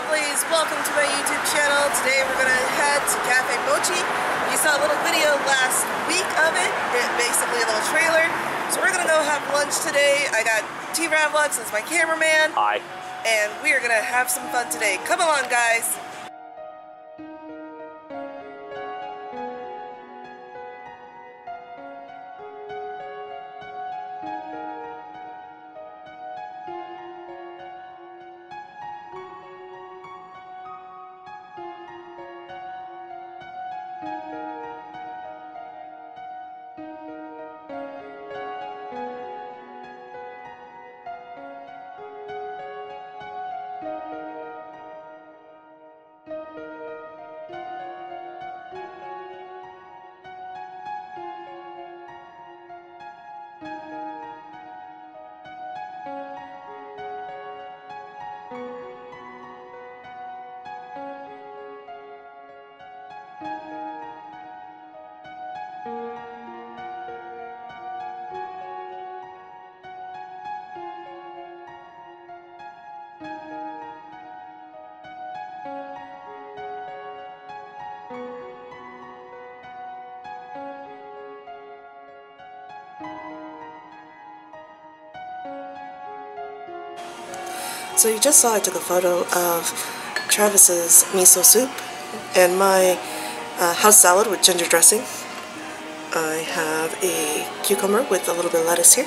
lovelies, welcome to my YouTube channel. Today we're gonna head to Cafe Mochi. You saw a little video last week of it, basically a little trailer. So we're gonna go have lunch today. I got T-Ravlux as my cameraman. Hi. And we are gonna have some fun today. Come along, guys. So you just saw I took a photo of Travis's miso soup and my house salad with ginger dressing. I have a cucumber with a little bit of lettuce here.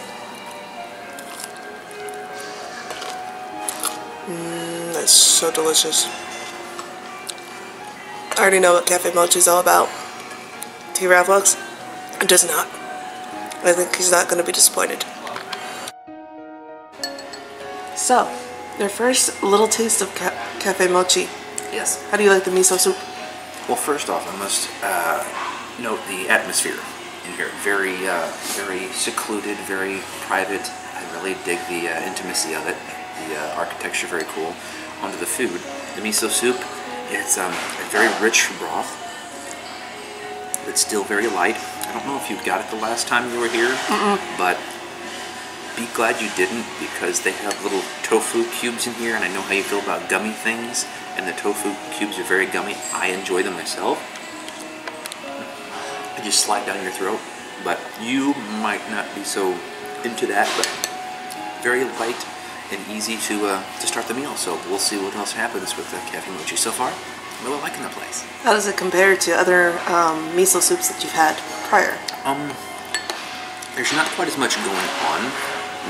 That's so delicious. I already know what Cafe Mochi is all about. T-Ravlux does not. I think he's not going to be disappointed. So, your first little taste of Cafe Mochi. Yes. How do you like the miso soup? Well, first off, I must note the atmosphere in here. Very, very secluded, very private. I really dig the intimacy of it. The architecture, very cool. Onto the food. The miso soup, it's a very rich broth. It's still very light. I don't know if you got it the last time you were here, but be glad you didn't, because they have little tofu cubes in here, and I know how you feel about gummy things, and the tofu cubes are very gummy. I enjoy them myself. They just slide down your throat, but you might not be so into that, but very light and easy to start the meal. So we'll see what else happens with the Cafe Mochi. So far, I'm really liking the place. How does it compare to other miso soups that you've had prior? There's not quite as much going on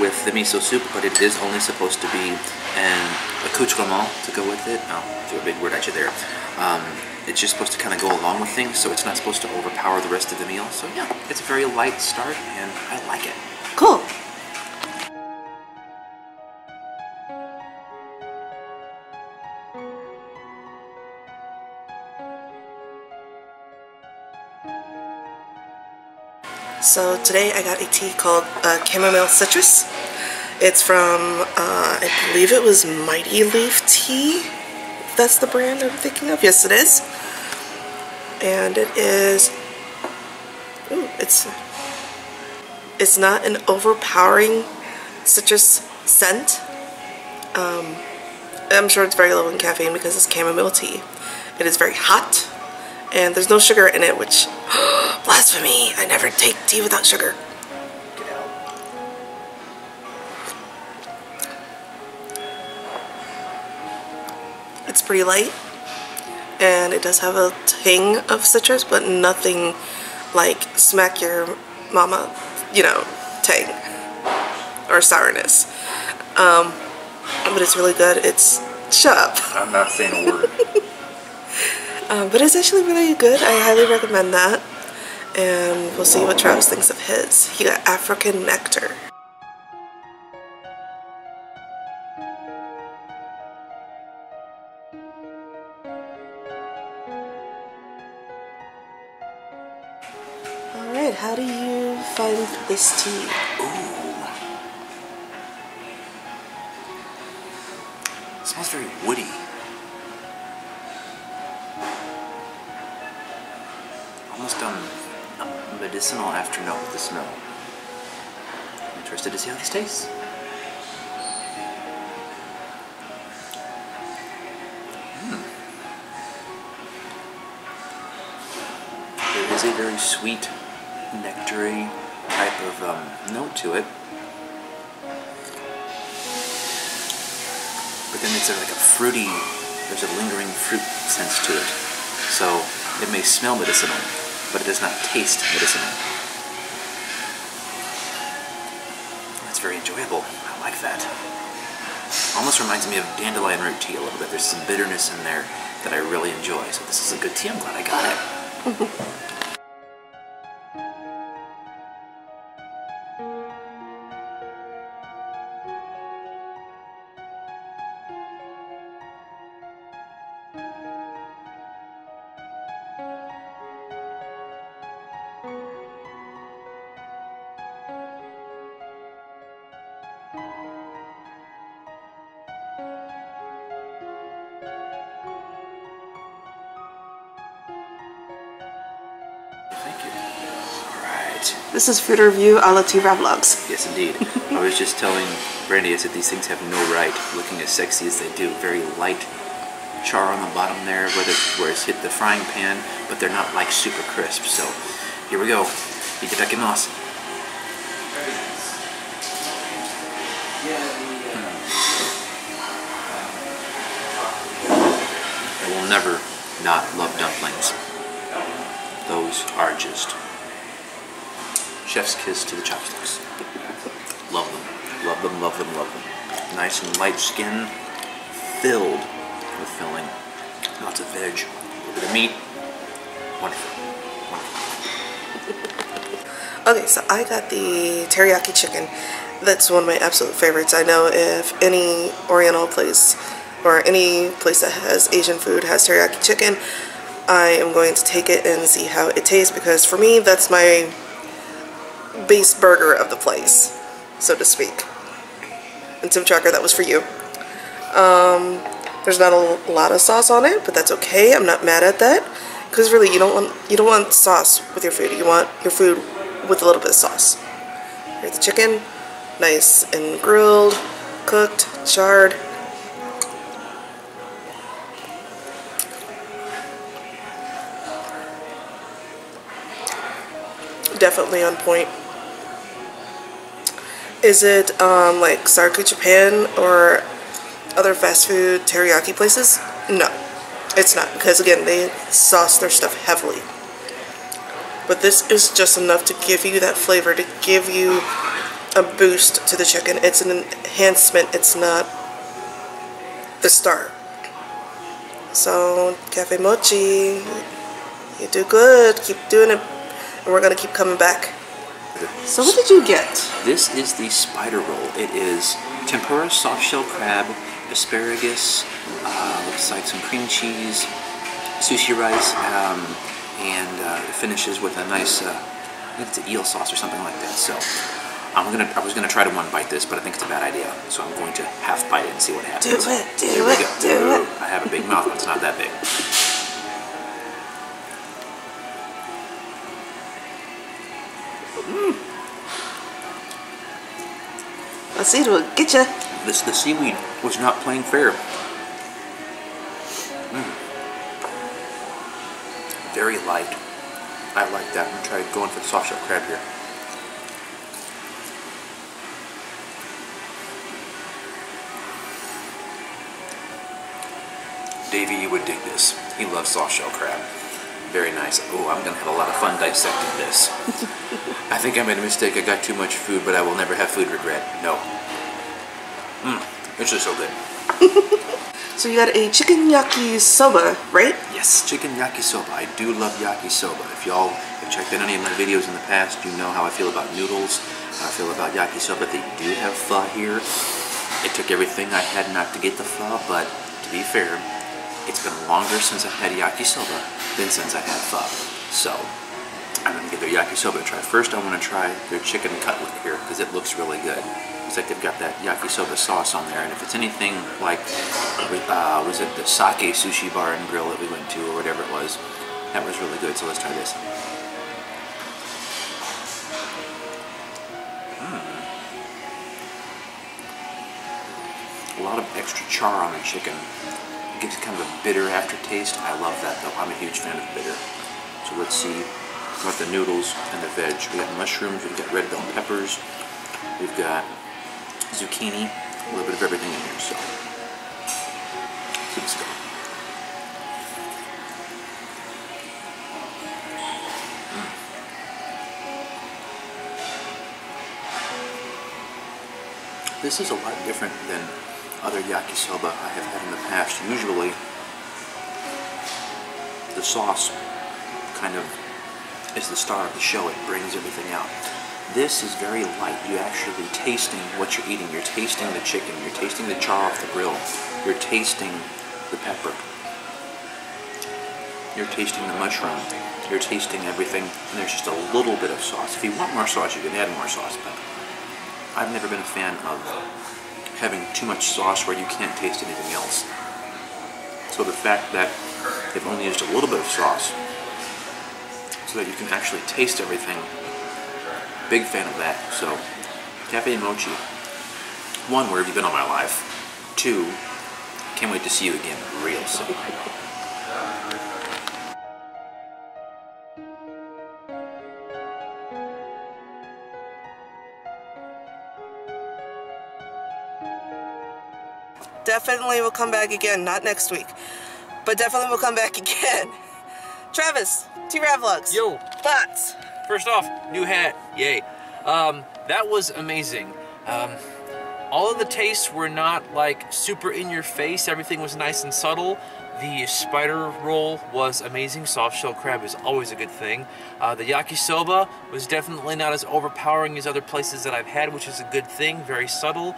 with the miso soup, but it is only supposed to be an accoutrement to go with it. I'll throw a big word at you there. It's just supposed to kind of go along with things, so it's not supposed to overpower the rest of the meal. So yeah, it's a very light start, and I like it. Cool. So today I got a tea called Chamomile Citrus. It's from, I believe it was Mighty Leaf Tea. That's the brand I'm thinking of. Yes, it is. And it is, ooh, it's not an overpowering citrus scent. I'm sure it's very low in caffeine because it's chamomile tea. It is very hot. And there's no sugar in it, which, blasphemy! I never take tea without sugar. Get out. It's pretty light, and it does have a ting of citrus, but nothing like smack your mama, you know, tang or sourness. But it's really good. It's, shut up. I'm not saying a word. But it's actually really good. I highly recommend that. And we'll see what Travis thinks of his. He got African Nectar. Alright, how do you find this tea? Ooh. It smells very woody. Almost a medicinal afternote with the snow. I'm interested to see how this tastes. is a very sweet, nectary type of note to it. But then it's like a fruity, there's a lingering fruit sense to it. So it may smell medicinal, but it does not taste medicinal. That's very enjoyable. I like that. Almost reminds me of dandelion root tea a little bit. There's some bitterness in there that I really enjoy. So this is a good tea. I'm glad I got it. Thank you. Alright. This is food review a la T-Vlogs. Yes, indeed. I was just telling Brandy, I said these things have no right looking as sexy as they do. Very light char on the bottom there where it's hit the frying pan, but they're not like super crisp. So here we go. Itadakimasu. I will never not love dumplings. Those are just chef's kiss to the chopsticks. Love them. Love them, love them, love them. Nice and light skin, filled with filling. Lots of veg, a little bit of meat. Wonderful. Wonderful. Okay, so I got the teriyaki chicken. That's one of my absolute favorites. I know if any Oriental place or any place that has Asian food has teriyaki chicken, I am going to take it and see how it tastes, because for me that's my base burger of the place, so to speak. And Tim Tracker, that was for you. There's not a lot of sauce on it, but that's okay. I'm not mad at that, because really you don't want sauce with your food. You want your food with a little bit of sauce. Here's the chicken, nice and grilled, cooked, charred. Definitely on point. Is it like Sarku Japan or other fast food teriyaki places? No, it's not, because again they sauce their stuff heavily. But this is just enough to give you that flavor, to give you a boost to the chicken. It's an enhancement, it's not the star. So Cafe Mochi, you do good, keep doing it. And we're going to keep coming back. So what did you get? This is the spider roll. It is tempura, soft shell crab, asparagus, looks like some cream cheese, sushi rice, and it finishes with a nice, I think it's an eel sauce or something like that. So I was gonna try to one bite this, but I think it's a bad idea. So I'm going to half bite it and see what happens. Do it. I have a big mouth, but it's not that big. Let's see, it'll get ya. The seaweed was not playing fair. Very light. I like that. I'm gonna try going for the soft shell crab here. Davey, you would dig this. He loves soft shell crab. Very nice. Oh, I'm gonna have a lot of fun dissecting this. I think I made a mistake. I got too much food, but I will never have food regret. No. It's just so good. So you got a chicken yakisoba, right? Yes, chicken yakisoba. I do love yakisoba. If y'all have checked out any of my videos in the past, you know how I feel about noodles, how I feel about yakisoba. They do have pho here. It took everything I had not to get the pho, but to be fair, it's been longer since I've had yakisoba than since I've had pho. So I'm going to give their yakisoba a try. First, I want to try their chicken cutlet here, because it looks really good. Looks like they've got that yakisoba sauce on there, and if it's anything like, was it the Sake Sushi Bar and Grill that we went to, or whatever it was, that was really good, so let's try this. A lot of extra char on the chicken. It gives kind of a bitter aftertaste. I love that, though. I'm a huge fan of bitter. So let's see about the noodles and the veg. We got mushrooms, we've got red bell peppers, we've got zucchini, a little bit of everything in here, so let's go. This is a lot different than other yakisoba I have had in the past. Usually, the sauce kind of is the star of the show. It brings everything out. This is very light. You're actually tasting what you're eating. You're tasting the chicken. You're tasting the char off the grill. You're tasting the pepper. You're tasting the mushroom. You're tasting everything, and there's just a little bit of sauce. If you want more sauce, you can add more sauce, but I've never been a fan of having too much sauce where you can't taste anything else. So the fact that they've only used a little bit of sauce so that you can actually taste everything, big fan of that. So, Cafe Mochi, 1, where have you been all my life? 2, can't wait to see you again real soon. Definitely will come back again, not next week, but definitely will come back again. Travis, T-Rad Vlogs. Yo. Thoughts? First off, new hat, yay. That was amazing. All of the tastes were not like super in your face. Everything was nice and subtle. The spider roll was amazing. Soft shell crab is always a good thing. The yakisoba was definitely not as overpowering as other places that I've had, which is a good thing. Very subtle.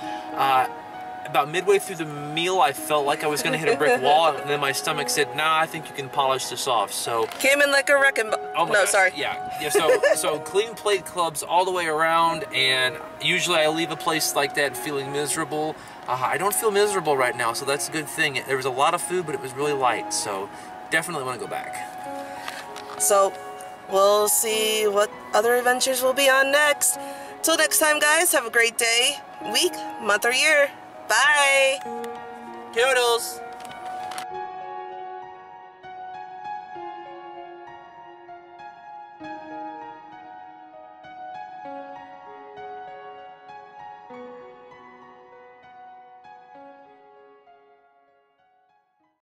About midway through the meal, I felt like I was going to hit a brick wall, and then my stomach said, "Nah, I think you can polish this off." So came in like a wrecking ball. Oh my no, gosh, sorry. Yeah. So clean plate clubs all the way around, and usually I leave a place like that feeling miserable. I don't feel miserable right now, so that's a good thing. There was a lot of food, but it was really light, so definitely want to go back. So we'll see what other adventures we'll be on next. Till next time, guys, have a great day, week, month, or year. Bye! Toodles!